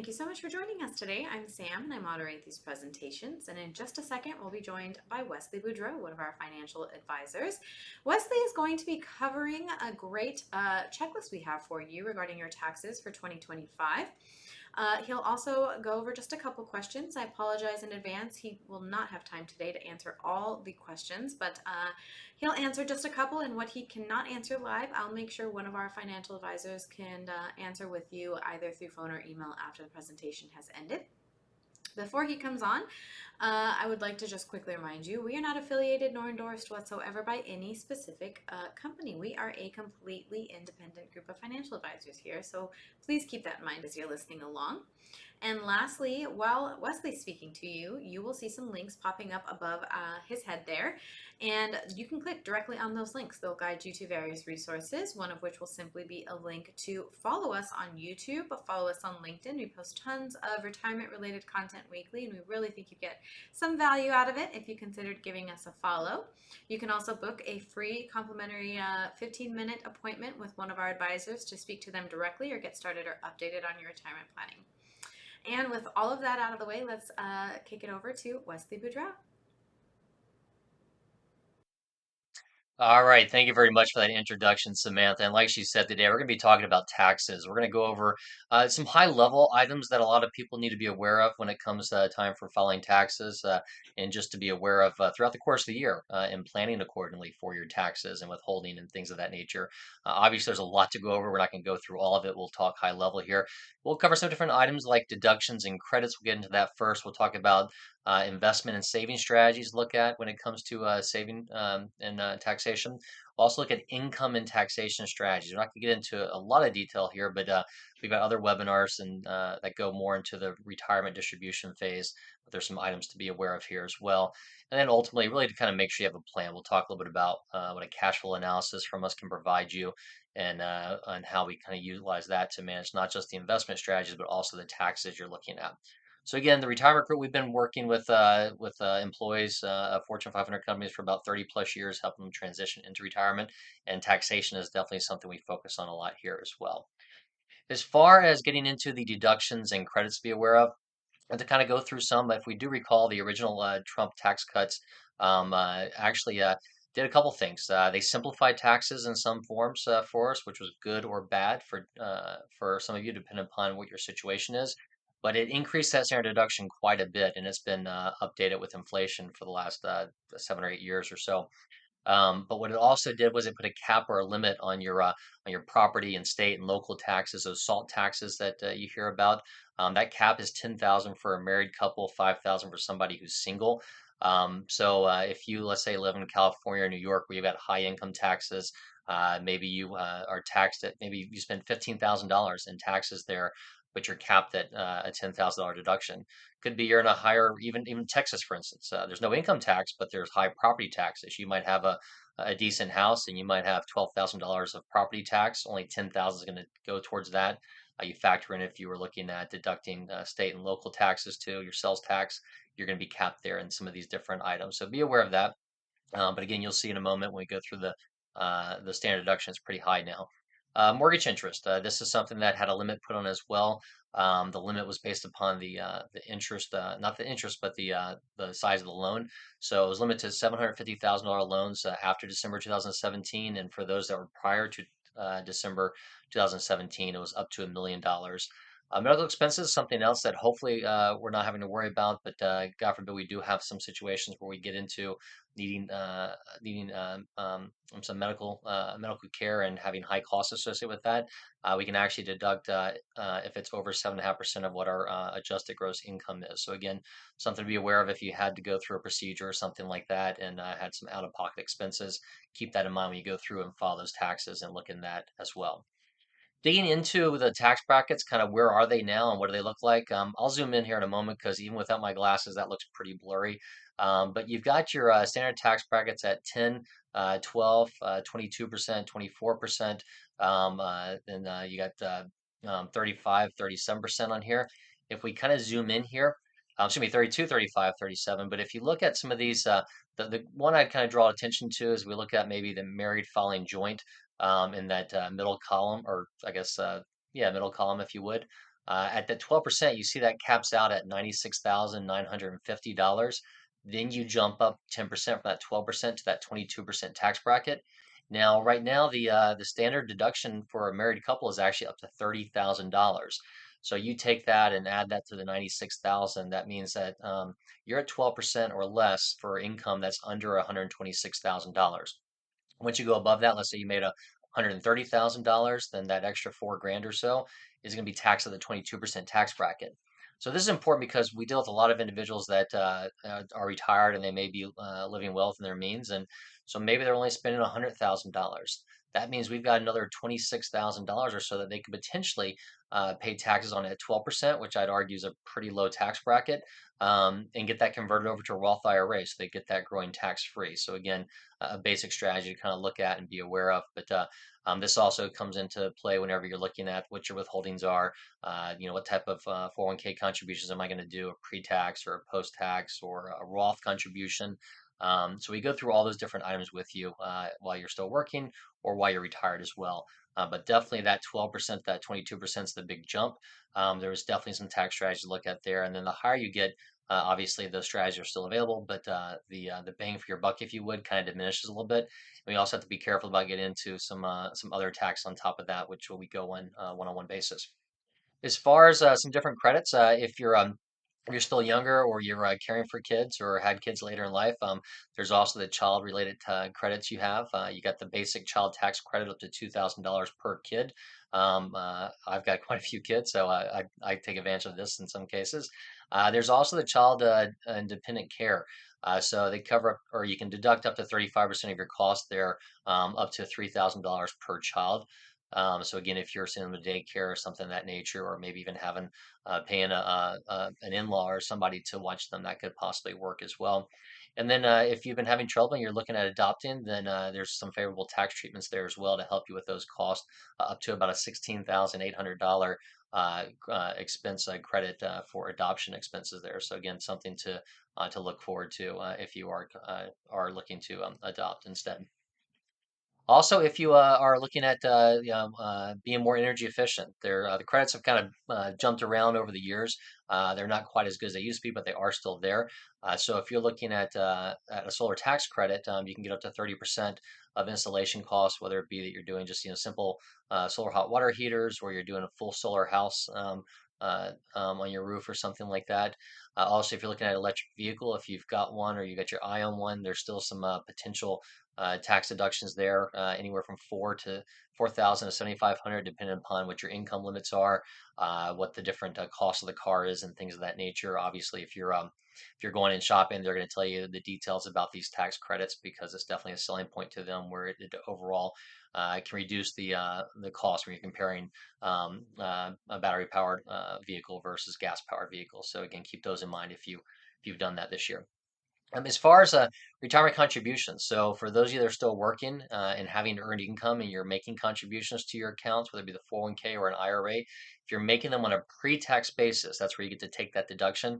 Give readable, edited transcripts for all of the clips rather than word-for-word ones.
Thank you so much for joining us today. I'm Sam and I moderate these presentations. And in just a second, we'll be joined by Wesley Boudreau, one of our financial advisors. Wesley is going to be covering a great checklist we have for you regarding your taxes for 2025. He'll also go over just a couple questions. I apologize in advance. He will not have time today to answer all the questions, but he'll answer just a couple. And what he cannot answer live, I'll make sure one of our financial advisors can answer with you either through phone or email after the presentation has ended. Before he comes on, I would like to just quickly remind you, we are not affiliated nor endorsed whatsoever by any specific company. We are a completely independent group of financial advisors here, so please keep that in mind as you're listening along. And lastly, while Wesley's speaking to you, you will see some links popping up above his head there. And you can click directly on those links. They'll guide you to various resources, one of which will simply be a link to follow us on YouTube, follow us on LinkedIn. We post tons of retirement related content weekly, and we really think you get some value out of it if you considered giving us a follow. You can also book a free complimentary 15-minute appointment with one of our advisors to speak to them directly or get started or updated on your retirement planning. And with all of that out of the way, let's kick it over to Wesley Boudreau. All right. Thank you very much for that introduction, Samantha. And like she said today, we're going to be talking about taxes. We're going to go over some high level items that a lot of people need to be aware of when it comes time for filing taxes and just to be aware of throughout the course of the year and planning accordingly for your taxes and withholding and things of that nature. Obviously, there's a lot to go over. We're not going to go through all of it. We'll talk high level here. We'll cover some different items like deductions and credits. We'll get into that first. We'll talk about investment and saving strategies to look at when it comes to saving and taxation. We'll also look at income and taxation strategies. We're not going to get into a lot of detail here, but we've got other webinars and that go more into the retirement distribution phase. But there's some items to be aware of here as well. And then ultimately, really to kind of make sure you have a plan. We'll talk a little bit about what a cash flow analysis from us can provide you and how we kind of utilize that to manage not just the investment strategies, but also the taxes you're looking at. So again, the retirement group, we've been working with employees of Fortune 500 companies for about 30 plus years, helping them transition into retirement. And taxation is definitely something we focus on a lot here as well. As far as getting into the deductions and credits to be aware of, and to kind of go through some, if we do recall, the original Trump tax cuts actually did a couple things. They simplified taxes in some forms for us, which was good or bad for some of you, depending upon what your situation is. But it increased that standard deduction quite a bit, and it's been updated with inflation for the last 7 or 8 years or so. But what it also did was it put a cap or a limit on your property and state and local taxes, those SALT taxes that you hear about. That cap is 10,000 for a married couple, 5,000 for somebody who's single. So if you, let's say, live in California or New York where you've got high income taxes, maybe you are taxed at maybe you spend $15,000 in taxes there, but you're capped at a $10,000 deduction. Could be you're in a higher, even Texas, for instance. There's no income tax, but there's high property taxes. You might have a decent house, and you might have $12,000 of property tax. Only 10,000 is going to go towards that. You factor in if you were looking at deducting state and local taxes too, your sales tax, you're going to be capped there in some of these different items. So be aware of that. But again, you'll see in a moment when we go through the standard deduction is pretty high now. Mortgage interest. This is something that had a limit put on as well. The limit was based upon the interest, not the interest, but the size of the loan. So it was limited to $750,000 loans after December 2017, and for those that were prior to December 2017, it was up to $1 million. Medical expenses is something else that hopefully we're not having to worry about, but God forbid we do have some situations where we get into needing some medical care and having high costs associated with that. We can actually deduct if it's over 7.5% of what our adjusted gross income is. So again, something to be aware of if you had to go through a procedure or something like that and had some out-of-pocket expenses. Keep that in mind when you go through and file those taxes and look in that as well. Digging into the tax brackets, kind of where are they now and what do they look like? I'll zoom in here in a moment because even without my glasses, that looks pretty blurry. But you've got your standard tax brackets at 10, 12, 22%, 24%. Then you got 35, 37% on here. If we kind of zoom in here, excuse me, 32, 35, 37. But if you look at some of these, the one I'd kind of draw attention to is we look at maybe the married filing joint in that middle column, or I guess, yeah, middle column, if you would. At that 12%, you see that caps out at $96,950. Then you jump up 10% from that 12% to that 22% tax bracket. Now, right now, the standard deduction for a married couple is actually up to $30,000. So you take that and add that to the 96,000. That means that you're at 12% or less for income that's under $126,000. Once you go above that, let's say you made $130,000, then that extra 4 grand or so is going to be taxed at the 22% tax bracket. So this is important because we deal with a lot of individuals that are retired and they may be living well within their means, and so maybe they're only spending $100,000. That means we've got another $26,000 or so that they could potentially pay taxes on at 12%, which I'd argue is a pretty low tax bracket, and get that converted over to a Roth IRA, so they get that growing tax free. So again, a basic strategy to kind of look at and be aware of. But this also comes into play whenever you're looking at what your withholdings are. What type of 401k contributions am I going to do, a pre-tax or a post-tax or a Roth contribution? So we go through all those different items with you while you're still working or while you're retired as well. But definitely that 12%, that 22% is the big jump. There's definitely some tax strategies to look at there. And then the higher you get, obviously, those strategies are still available, but the bang for your buck, if you would, kind of diminishes a little bit. And we also have to be careful about getting into some other tax on top of that, which we go on one-on-one basis. As far as some different credits, if you're still younger or you're caring for kids or had kids later in life, there's also the child-related credits you have. You got the basic child tax credit up to $2,000 per kid. I've got quite a few kids, so I take advantage of this in some cases. There's also the child and dependent care. So they cover up, or you can deduct up to 35% of your cost there, up to $3,000 per child. So again, if you're sending them to daycare or something of that nature, or maybe even having paying an in-law or somebody to watch them, that could possibly work as well. And then if you've been having trouble and you're looking at adopting, then there's some favorable tax treatments there as well to help you with those costs, up to about a $16,800 expense credit for adoption expenses there. So again, something to look forward to if you are looking to adopt instead. Also, if you are looking at being more energy efficient, the credits have kind of jumped around over the years. They're not quite as good as they used to be, but they are still there. So if you're looking at a solar tax credit, you can get up to 30% of installation costs, whether it be that you're doing just simple solar hot water heaters, or you're doing a full solar house on your roof or something like that. Also, if you're looking at an electric vehicle, if you've got one or you got your eye on one, there's still some potential tax deductions there, anywhere from 4,000 to 7,500, depending upon what your income limits are, what the different cost of the car is, and things of that nature. Obviously, if you're going in shopping, they're going to tell you the details about these tax credits because it's definitely a selling point to them, where it overall can reduce the cost when you're comparing a battery powered vehicle versus gas powered vehicle. So again, keep those in mind if you've done that this year. As far as retirement contributions, so for those of you that are still working and having earned income and you're making contributions to your accounts, whether it be the 401k or an IRA, if you're making them on a pre-tax basis, that's where you get to take that deduction.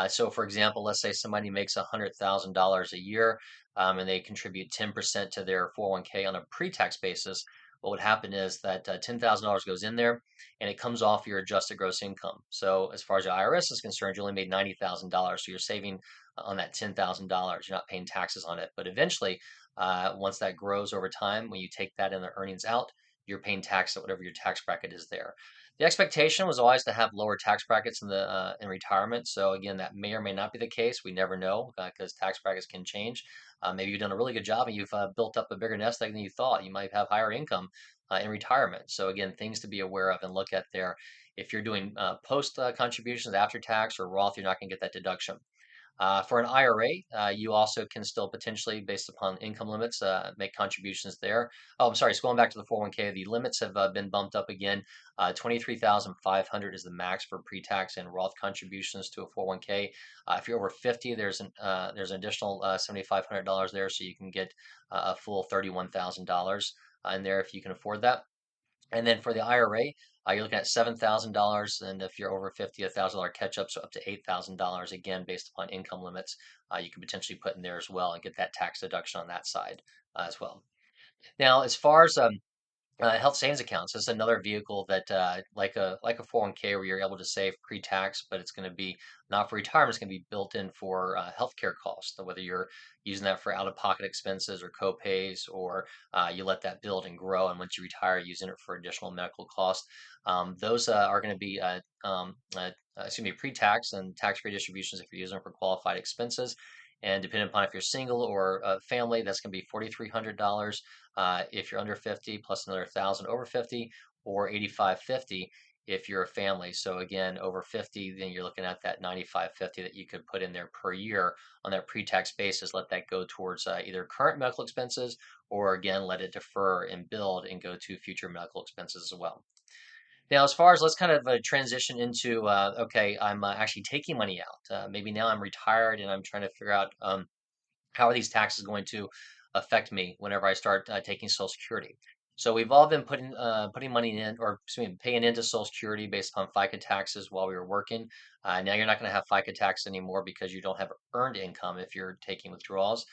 So, for example, let's say somebody makes $100,000 a year and they contribute 10% to their 401k on a pre-tax basis. What would happen is that $10,000 goes in there and it comes off your adjusted gross income. So, as far as the IRS is concerned, you only made $90,000. So, you're saving on that $10,000. You're not paying taxes on it. But eventually, once that grows over time, when you take that in the earnings out, you're paying tax at whatever your tax bracket is there. The expectation was always to have lower tax brackets in retirement. So again, that may or may not be the case. We never know because tax brackets can change. Maybe you've done a really good job and you've built up a bigger nest egg than you thought. You might have higher income in retirement. So again, things to be aware of and look at there. If you're doing post contributions after tax or Roth, you're not going to get that deduction. For an IRA, you also can still potentially, based upon income limits, make contributions there. Oh, I'm sorry. So going back to the 401k, the limits have been bumped up again. 23,500 is the max for pre-tax and Roth contributions to a 401k. If you're over 50, there's an additional $7,500 there, so you can get a full $31,000 in there if you can afford that. And then for the IRA, you're looking at $7,000, and if you're over 50, $1,000 catch up, so up to $8,000, again, based upon income limits, you can potentially put in there as well and get that tax deduction on that side as well. Now, as far as Health savings accounts is another vehicle that, like a 401k, where you're able to save pre-tax, but it's going to be not for retirement. It's going to be built in for healthcare costs. So whether you're using that for out-of-pocket expenses or co-pays, or you let that build and grow, and once you retire, using it for additional medical costs. Those are going to be excuse me, pre-tax and tax-free distributions if you're using them for qualified expenses. And depending upon if you're single or a family, that's going to be $4,300 if you're under 50, plus another 1,000 over 50, or 8550 if you're a family. So again, over 50, then you're looking at that 9550 that you could put in there per year on that pre-tax basis. Let that go towards either current medical expenses, or again, let it defer and build and go to future medical expenses as well. Now, as far as, let's kind of transition into, okay, I'm actually taking money out. Maybe now I'm retired and I'm trying to figure out, how are these taxes going to affect me whenever I start taking Social Security? So we've all been putting money in, or excuse me, paying into Social Security based upon FICA taxes while we were working. Now you're not going to have FICA tax anymore because you don't have earned income if you're taking withdrawals,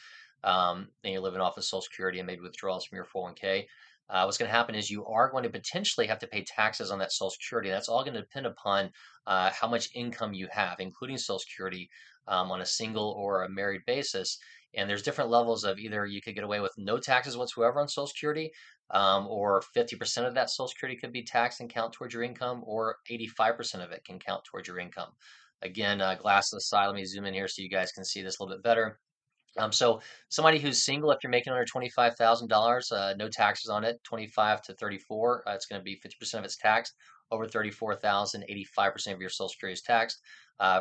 and you're living off of Social Security and made withdrawals from your 401k. What's going to happen is you are going to potentially have to pay taxes on that Social Security. That's all going to depend upon how much income you have, including Social Security, on a single or a married basis. And there's different levels of, either you could get away with no taxes whatsoever on Social Security, or 50% of that Social Security could be taxed and count towards your income, or 85% of it can count towards your income. Again, glasses aside, let me zoom in here so you guys can see this a little bit better. So somebody who's single, if you're making under $25,000, no taxes on it. 25 to 34, it's going to be 50% of it's taxed. Over 34,000, 85% of your Social Security is taxed.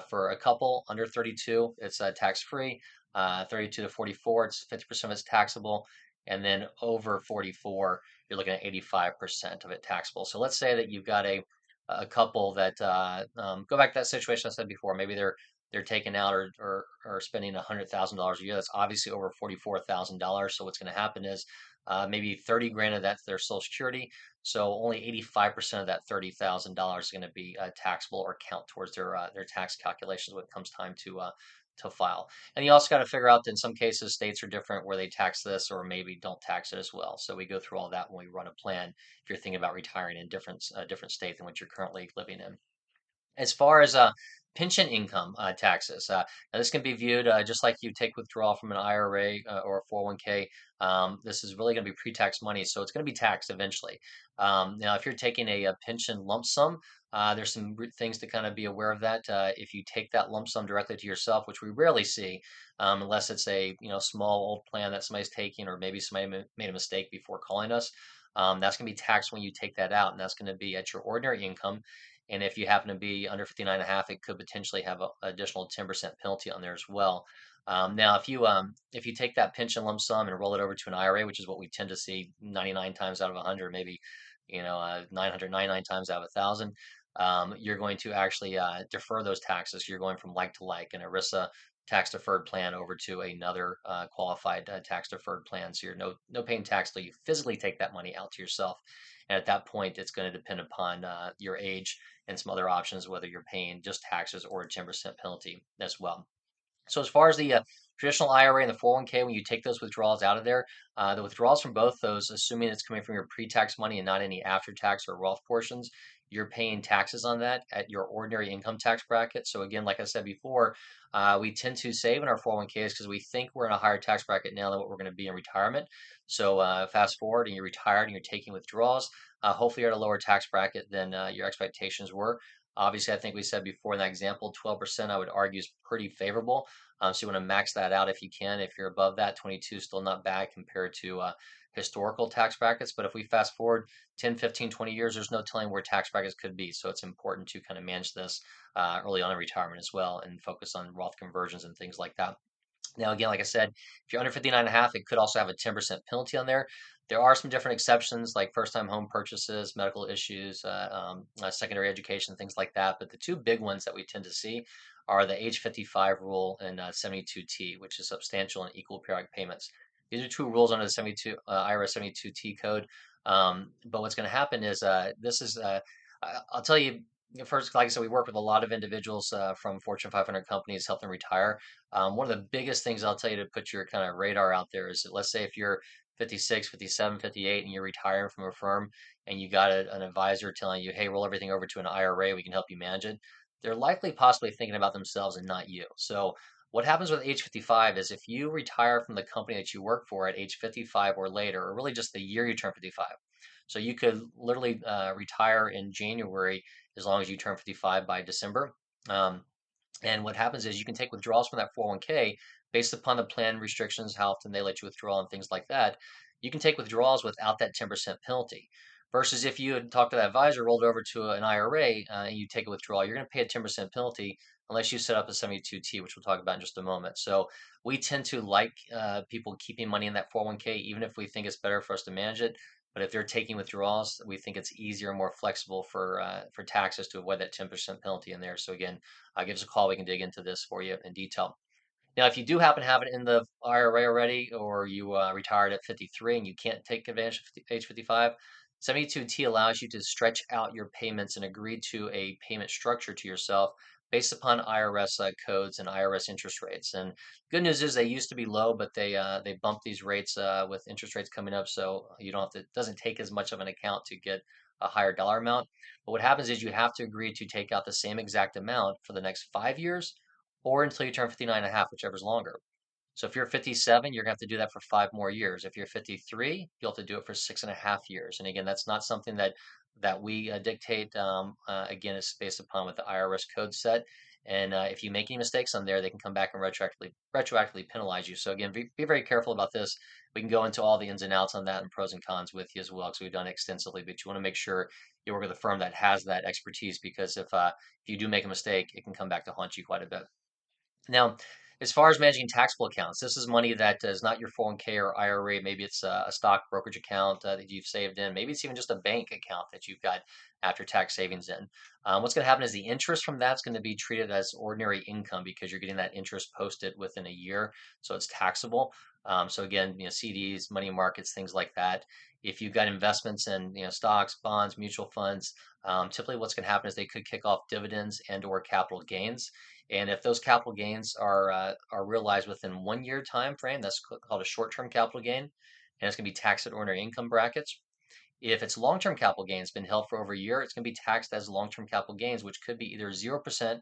For a couple under 32, it's tax free. 32 to 44, it's 50% of it's taxable. And then over 44, you're looking at 85% of it taxable. So let's say that you've got a couple that, go back to that situation I said before. Maybe they're taking out, or spending $100,000 a year. That's obviously over $44,000. So what's going to happen is, maybe 30 grand of that's their Social Security. So only 85% of that $30,000 is going to be taxable, or count towards their tax calculations when it comes time to file. And you also got to figure out that in some cases states are different where they tax this, or maybe don't tax it as well. So we go through all that when we run a plan, if you're thinking about retiring in different state than what you're currently living in. As far as pension income taxes, now this can be viewed just like you take withdrawal from an IRA or a 401k. This is really going to be pre-tax money, so it's going to be taxed eventually. Now, if you're taking a pension lump sum, there's some things to kind of be aware of that. If you take that lump sum directly to yourself, which we rarely see, unless it's a small old plan that somebody's taking, or maybe somebody made a mistake before calling us. That's going to be taxed when you take that out, and that's going to be at your ordinary income. And if you happen to be under 59 and a half, it could potentially have an additional 10% penalty on there as well. Now, if you take that pension lump sum and roll it over to an IRA, which is what we tend to see 99 times out of 100, maybe 999 times out of 1,000, you're going to actually defer those taxes. You're going from like to like, an ERISA tax deferred plan over to another qualified tax deferred plan. So you're no paying tax till you physically take that money out to yourself. And at that point, it's going to depend upon your age and some other options, whether you're paying just taxes or a 10% penalty as well. So as far as the traditional IRA and the 401k, when you take those withdrawals out of there, the withdrawals from both those, assuming it's coming from your pre-tax money and not any after-tax or wealth portions, you're paying taxes on that at your ordinary income tax bracket. So again, like I said before, we tend to save in our 401ks because we think we're in a higher tax bracket now than what we're going to be in retirement. So fast forward and you're retired and you're taking withdrawals, hopefully you're at a lower tax bracket than your expectations were. Obviously, I think we said before in that example, 12% I would argue is pretty favorable. So you want to max that out if you can. If you're above that, 22 is still not bad compared to historical tax brackets. But if we fast forward 10, 15, 20 years, there's no telling where tax brackets could be. So it's important to kind of manage this early on in retirement as well, and focus on Roth conversions and things like that. Now, again, like I said, if you're under 59 and a half, it could also have a 10% penalty on there. There are some different exceptions, like first-time home purchases, medical issues, secondary education, things like that. But the two big ones that we tend to see are the age 55 rule and 72T, which is substantial and equal periodic payments. These are two rules under the 72 IRS 72T code. But what's going to happen is I'll tell you first, like I said, we work with a lot of individuals from Fortune 500 companies, help them retire. One of the biggest things I'll tell you to put your kind of radar out there is that, let's say if you're 56, 57, 58, and you're retiring from a firm and you got an advisor telling you, hey, roll everything over to an IRA, we can help you manage it, they're likely possibly thinking about themselves and not you. So what happens with age 55 is if you retire from the company that you work for at age 55 or later, or really just the year you turn 55. So you could literally retire in January as long as you turn 55 by December. Um, and what happens is you can take withdrawals from that 401k based upon the plan restrictions, how often they let you withdraw, and things like that. You can take withdrawals without that 10% penalty. Versus if you had talked to that advisor, rolled over to an IRA, and you take a withdrawal, you're going to pay a 10% penalty unless you set up a 72T, which we'll talk about in just a moment. So we tend to like people keeping money in that 401k, even if we think it's better for us to manage it. But if they're taking withdrawals, we think it's easier and more flexible for taxes to avoid that 10% penalty in there. So again, give us a call. We can dig into this for you in detail. Now, if you do happen to have it in the IRA already, or you retired at 53 and you can't take advantage of age 55, 72T allows you to stretch out your payments and agree to a payment structure to yourself based upon IRS codes and IRS interest rates. And good news is they used to be low, but they bumped these rates with interest rates coming up, so you don't have to. It doesn't take as much of an account to get a higher dollar amount. But what happens is you have to agree to take out the same exact amount for the next 5 years or until you turn 59 and a half, whichever's longer. So if you're 57, you're gonna have to do that for 5 more years. If you're 53, you'll have to do it for 6.5 years. And again, that's not something that we dictate. Again, it's based upon what the IRS code set. And if you make any mistakes on there, they can come back and retroactively penalize you. So again, be very careful about this. We can go into all the ins and outs on that and pros and cons with you as well, because we've done it extensively. But you want to make sure you work with a firm that has that expertise, because if you do make a mistake, it can come back to haunt you quite a bit. Now, as far as managing taxable accounts, this is money that is not your 401k or IRA. Maybe it's a stock brokerage account that you've saved in. Maybe it's even just a bank account that you've got after tax savings in. What's going to happen is the interest from that's going to be treated as ordinary income because you're getting that interest posted within a year, so it's taxable. So again, CDs, money markets, things like that. If you've got investments in stocks, bonds, mutual funds, typically what's going to happen is they could kick off dividends and/or capital gains. And if those capital gains are realized within 1 year time frame, that's called a short-term capital gain, and it's going to be taxed at ordinary income brackets. If it's long-term capital gains been held for over a year, it's going to be taxed as long-term capital gains, which could be either 0%,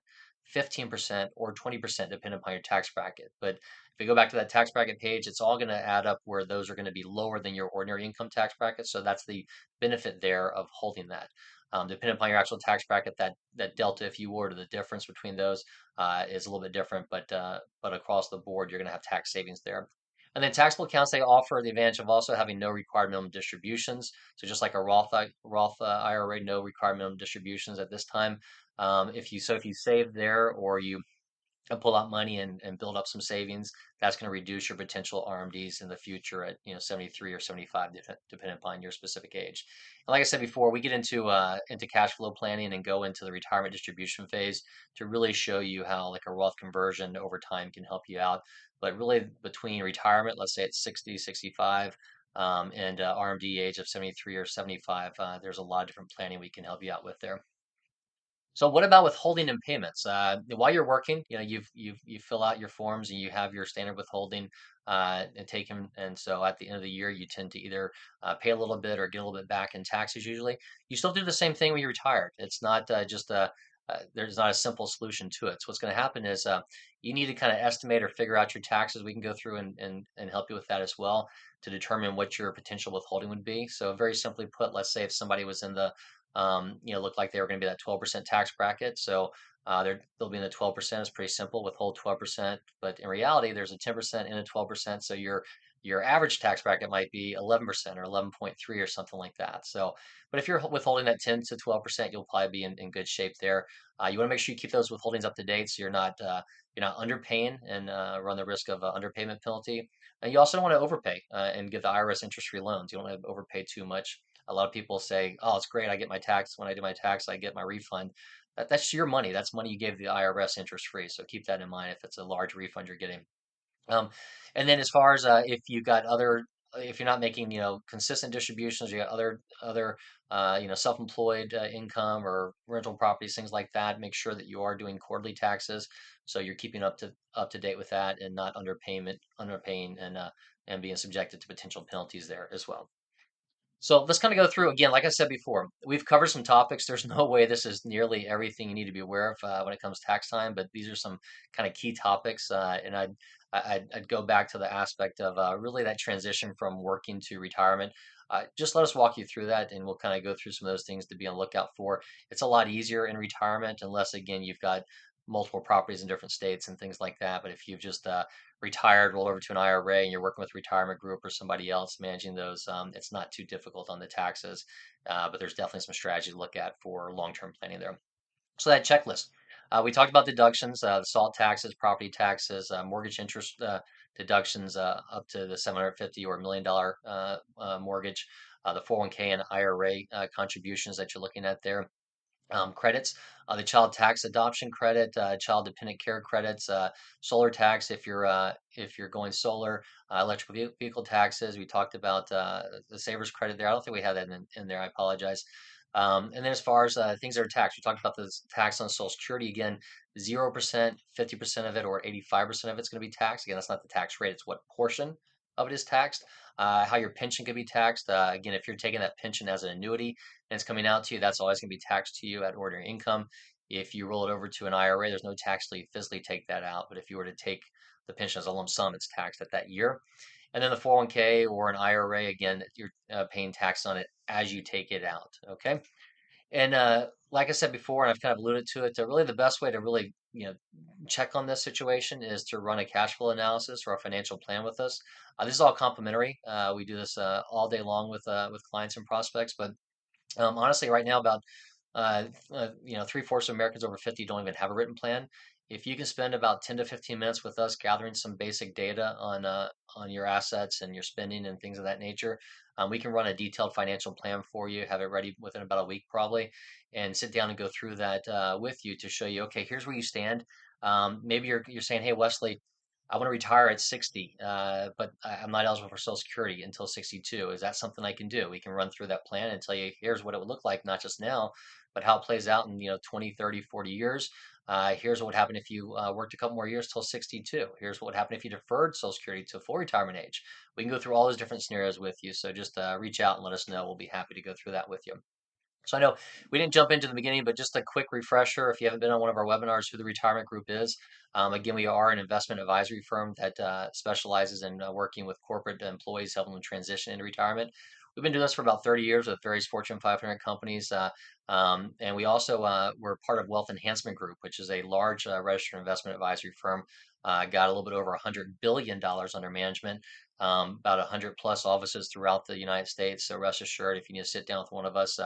15%, or 20%, depending upon your tax bracket. But if we go back to that tax bracket page, it's all going to add up where those are going to be lower than your ordinary income tax bracket. So that's the benefit there of holding that. Depending upon your actual tax bracket, that delta, if you were to the difference between those, is a little bit different. But across the board, you're going to have tax savings there. And then taxable accounts, they offer the advantage of also having no required minimum distributions. So just like a Roth IRA, no required minimum distributions at this time. If you save there, or you pull out money and build up some savings, that's going to reduce your potential RMDs in the future at 73 or 75, depending upon your specific age. And like I said before, we get into cash flow planning and go into the retirement distribution phase to really show you how like a Roth conversion over time can help you out. But really between retirement, let's say it's 60, 65, and RMD age of 73 or 75, there's a lot of different planning we can help you out with there. So what about withholding and payments? While you're working, you fill out your forms and you have your standard withholding and take them. And so at the end of the year, you tend to either pay a little bit or get a little bit back in taxes. Usually, you still do the same thing when you're retired. It's not just there's not a simple solution to it. So what's going to happen is you need to kind of estimate or figure out your taxes. We can go through and help you with that as well to determine what your potential withholding would be. So very simply put, let's say if somebody was in the looked like they were going to be that 12% tax bracket. So they'll be in the 12%. It's pretty simple. Withhold 12%, but in reality, there's a 10% and a 12%. So your average tax bracket might be 11% or 11.3 or something like that. So, but if you're withholding that 10 to 12%, you'll probably be in good shape there. You want to make sure you keep those withholdings up to date, so you're not underpaying and run the risk of underpayment penalty. And you also don't want to overpay and give the IRS interest-free loans. You don't want to overpay too much. A lot of people say, "Oh, it's great. I get my tax when I do my tax, I get my refund." That's your money. That's money you gave the IRS interest free. So keep that in mind if it's a large refund you're getting. Um, and then as far as if you're not making consistent distributions, you got other self-employed income or rental properties, things like that. Make sure that you are doing quarterly taxes, so you're keeping up to date with that and not underpaying and and being subjected to potential penalties there as well. So let's kind of go through again. Like I said before, we've covered some topics. There's no way this is nearly everything you need to be aware of when it comes to tax time, but these are some kind of key topics. And I'd go back to the aspect of really that transition from working to retirement. Just let us walk you through that, and we'll kind of go through some of those things to be on the lookout for. It's a lot easier in retirement, unless again you've got multiple properties in different states and things like that. But if you've just retired, roll over to an IRA, and you're working with a retirement group or somebody else managing those, it's not too difficult on the taxes. But there's definitely some strategy to look at for long-term planning there. So that checklist. We talked about deductions, the SALT taxes, property taxes, mortgage interest deductions up to the 750 or $1 million mortgage, the 401k and IRA contributions that you're looking at there, credits, the child tax adoption credit, child dependent care credits, solar tax if you're going solar, electrical vehicle taxes. We talked about the savers credit there. I don't think we had that in there. I apologize. And then as far as things that are taxed, we talked about the tax on Social Security again, 0%, 50% of it, or 85% of it's going to be taxed. Again, that's not the tax rate; it's what portion of it is taxed. How your pension could be taxed. Again, if you're taking that pension as an annuity and it's coming out to you, that's always going to be taxed to you at ordinary income. If you roll it over to an IRA, there's no tax till you physically take that out. But if you were to take the pension as a lump sum, it's taxed at that year. And then the 401k or an IRA, again, you're paying tax on it as you take it out. Okay. And like I said before, and I've kind of alluded to it, really the best way to really check on this situation is to run a cash flow analysis or a financial plan with us. This is all complimentary. We do this all day long with clients and prospects, but honestly, right now, about 3/4 of Americans over 50 don't even have a written plan. If you can spend about 10 to 15 minutes with us gathering some basic data on your assets and your spending and things of that nature, we can run a detailed financial plan for you, have it ready within about a week probably, and sit down and go through that with you to show you, okay, here's where you stand. Maybe you're saying, hey, Wesley, I want to retire at 60, but I'm not eligible for Social Security until 62. Is that something I can do? We can run through that plan and tell you here's what it would look like, not just now, but how it plays out in 20, 30, 40 years. Here's what would happen if you worked a couple more years till 62. Here's what would happen if you deferred Social Security to full retirement age. We can go through all those different scenarios with you. So just reach out and let us know. We'll be happy to go through that with you. So I know we didn't jump into the beginning, but just a quick refresher if you haven't been on one of our webinars, who the retirement group is. Again, we are an investment advisory firm that specializes in working with corporate employees, helping them transition into retirement. We've been doing this for about 30 years with various Fortune 500 companies. And we also we're part of Wealth Enhancement Group, which is a large registered investment advisory firm. Got a little bit over $100 billion under management, about 100 plus offices throughout the United States. So rest assured, if you need to sit down with one of us,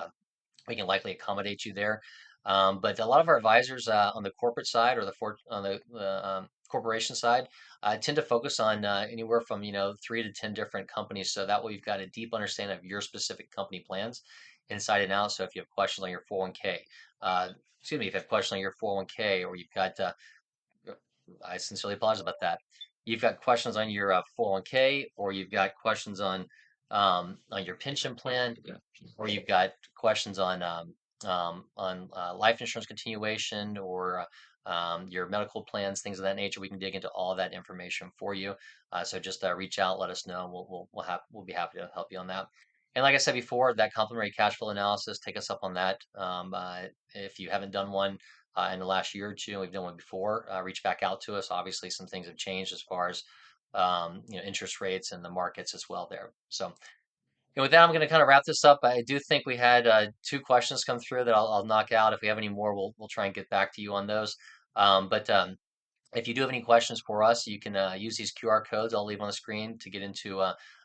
we can likely accommodate you there. But a lot of our advisors on the corporate side or on the corporation side tend to focus on anywhere from 3 to 10 different companies. So that way you've got a deep understanding of your specific company plans inside and out. So if you have questions on your 401k, excuse me, if you have questions on your 401k, or you've got, I sincerely apologize about that. You've got questions on your 401k, or you've got questions on your pension plan, or you've got questions on life insurance continuation, or your medical plans, things of that nature. We can dig into all of that information for you. So just reach out, let us know, and we'll be happy to help you on that. And like I said before, that complimentary cash flow analysis, take us up on that. If you haven't done one in the last year or two, and we've done one before, reach back out to us. Obviously, some things have changed as far as interest rates and the markets as well there. So, and with that, I'm going to kind of wrap this up. I do think we had 2 questions come through that I'll knock out. If we have any more, we'll try and get back to you on those. But if you do have any questions for us, you can use these QR codes I'll leave on the screen to get into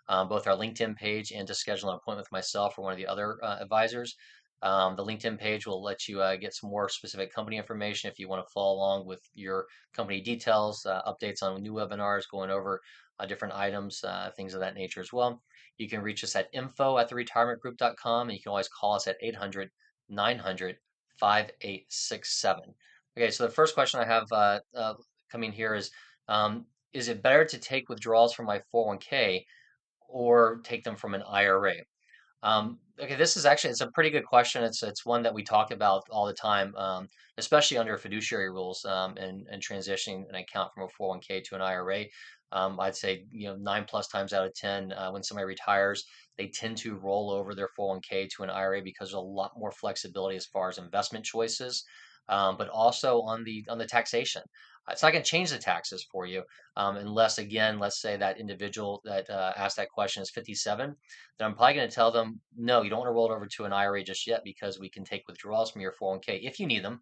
both our LinkedIn page and to schedule an appointment with myself or one of the other advisors. The LinkedIn page will let you get some more specific company information if you want to follow along with your company details, updates on new webinars, going over different items, things of that nature as well. You can reach us at info@theretirementgroup.com, and you can always call us at 800 900 5867. Okay, so the first question I have coming here is it better to take withdrawals from my 401k or take them from an IRA? Okay, this is actually, it's a pretty good question. It's one that we talk about all the time, especially under fiduciary rules, and transitioning an account from a 401k to an IRA. I'd say 9+ times out of 10 when somebody retires, they tend to roll over their 401k to an IRA because there's a lot more flexibility as far as investment choices, but also on the taxation. It's not going to change the taxes for you unless, again, let's say that individual that asked that question is 57. Then I'm probably going to tell them, no, you don't want to roll it over to an IRA just yet because we can take withdrawals from your 401k if you need them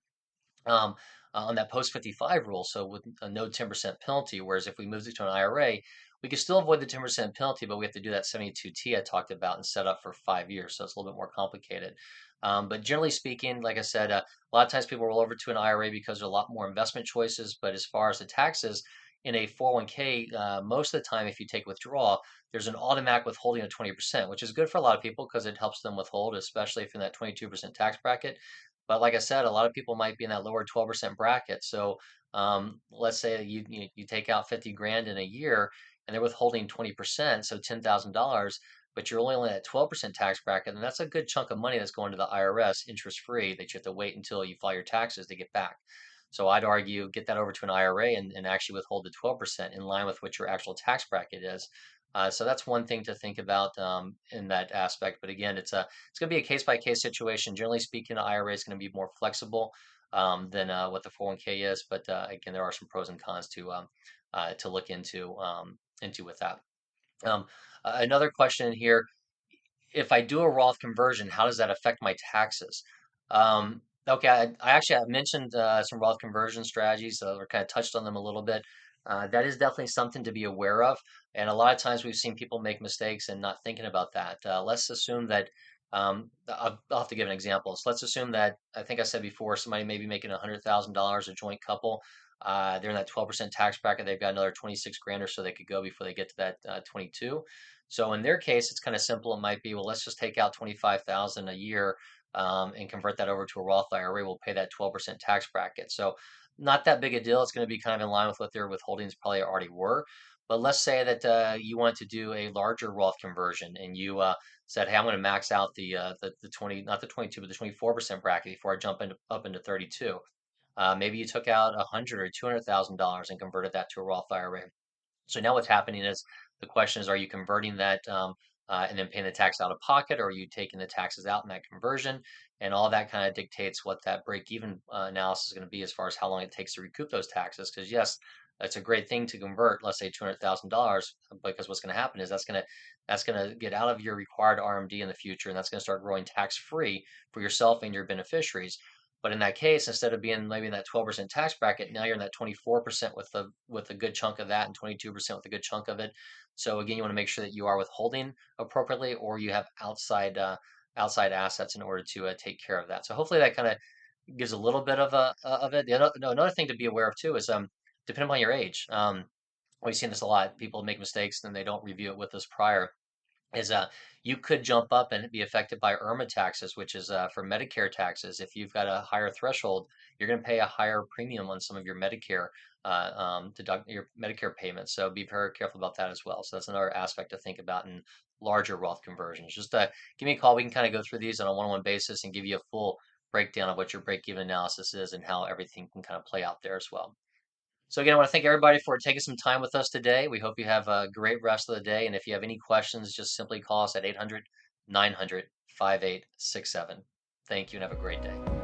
um, on that post 55 rule. So with a no 10% penalty, whereas if we moved it to an IRA, we could still avoid the 10% penalty, but we have to do that 72T I talked about and set up for 5 years. So it's a little bit more complicated. But generally speaking, like I said, a lot of times people roll over to an IRA because there's a lot more investment choices. But as far as the taxes in a 401k, most of the time, if you take withdrawal, there's an automatic withholding of 20%, which is good for a lot of people because it helps them withhold, especially if you're in that 22% tax bracket. But like I said, a lot of people might be in that lower 12% bracket. So let's say you take out 50 grand in a year and they're withholding 20%, so $10,000, but you're only in that 12% tax bracket, and that's a good chunk of money that's going to the IRS interest free that you have to wait until you file your taxes to get back. So I'd argue get that over to an IRA and actually withhold the 12% in line with what your actual tax bracket is. So that's one thing to think about in that aspect. But again, it's going to be a case by case situation. Generally speaking, the IRA is going to be more flexible than what the 401k is. But again, there are some pros and cons to look into with that. Um, Another question in here: if I do a Roth conversion, how does that affect my taxes? Okay, I actually I mentioned some Roth conversion strategies, or kind of touched on them a little bit. That is definitely something to be aware of, and a lot of times we've seen people make mistakes and not thinking about that. Let's assume that I'll have to give an example. So let's assume that I think I said before somebody may be making $100,000 a joint couple. They're in that 12% tax bracket. They've got another 26 grand or so they could go before they get to that 22. So in their case, it's kind of simple. It might be, well, let's just take out 25,000 a year and convert that over to a Roth IRA. We'll pay that 12% tax bracket. So not that big a deal. It's going to be kind of in line with what their withholdings probably already were. But let's say that you want to do a larger Roth conversion and you said, hey, I'm going to max out the 20, not the 22, but the 24% bracket before I jump up into 32. Maybe you took out 100 or $200,000 and converted that to a Roth IRA. So now what's happening is the question is, are you converting that and then paying the tax out of pocket, or are you taking the taxes out in that conversion? And all that kind of dictates what that break-even analysis is going to be as far as how long it takes to recoup those taxes. Because yes, it's a great thing to convert, let's say $200,000, because what's going to happen is that's going to get out of your required RMD in the future, and that's going to start growing tax-free for yourself and your beneficiaries. But in that case, instead of being maybe in that 12% tax bracket, now you're in that 24% with a good chunk of that and 22% with a good chunk of it. So again, you want to make sure that you are withholding appropriately, or you have outside assets in order to take care of that. So hopefully that kind of gives a little bit of it. Another thing to be aware of too is depending on your age. We've seen this a lot. People make mistakes and they don't review it with us prior is you could jump up and be affected by IRMA taxes, which is for Medicare taxes. If you've got a higher threshold, you're going to pay a higher premium on some of your Medicare deduct your Medicare payments. So be very careful about that as well. So that's another aspect to think about in larger Roth conversions. Just give me a call. We can kind of go through these on a one-on-one basis and give you a full breakdown of what your break-even analysis is and how everything can kind of play out there as well. So again, I want to thank everybody for taking some time with us today. We hope you have a great rest of the day. And if you have any questions, just simply call us at 800-900-5867. Thank you and have a great day.